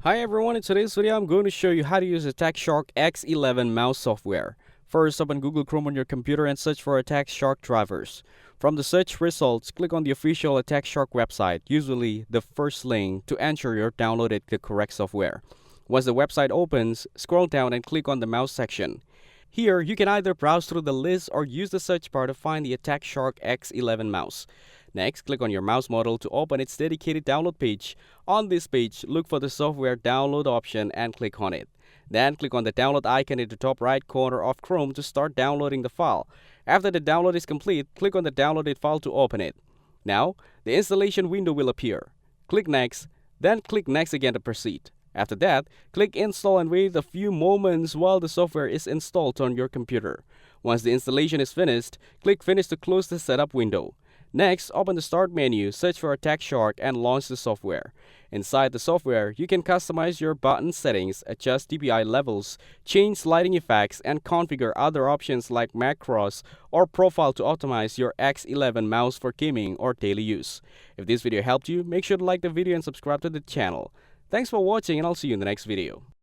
Hi everyone, in today's video I'm going to show you how to use Attack Shark X11 mouse software. First, open Google Chrome on your computer and search for Attack Shark drivers. From the search results, click on the official Attack Shark website, usually the first link, to ensure you're downloaded the correct software. Once the website opens, scroll down and click on the mouse section. Here, you can either browse through the list or use the search bar to find the Attack Shark X11 mouse. Next, click on your mouse model to open its dedicated download page. On this page, look for the software download option and click on it. Then click on the download icon in the top right corner of Chrome to start downloading the file. After the download is complete, click on the downloaded file to open it. Now, the installation window will appear. Click Next, then click Next again to proceed. After that, click Install and wait a few moments while the software is installed on your computer. Once the installation is finished, click Finish to close the setup window. Next, open the Start menu, search for Attack Shark, and launch the software. Inside the software, you can customize your button settings, adjust DPI levels, change lighting effects, and configure other options like macros or profile to optimize your X11 mouse for gaming or daily use. If this video helped you, make sure to like the video and subscribe to the channel. Thanks for watching, and I'll see you in the next video.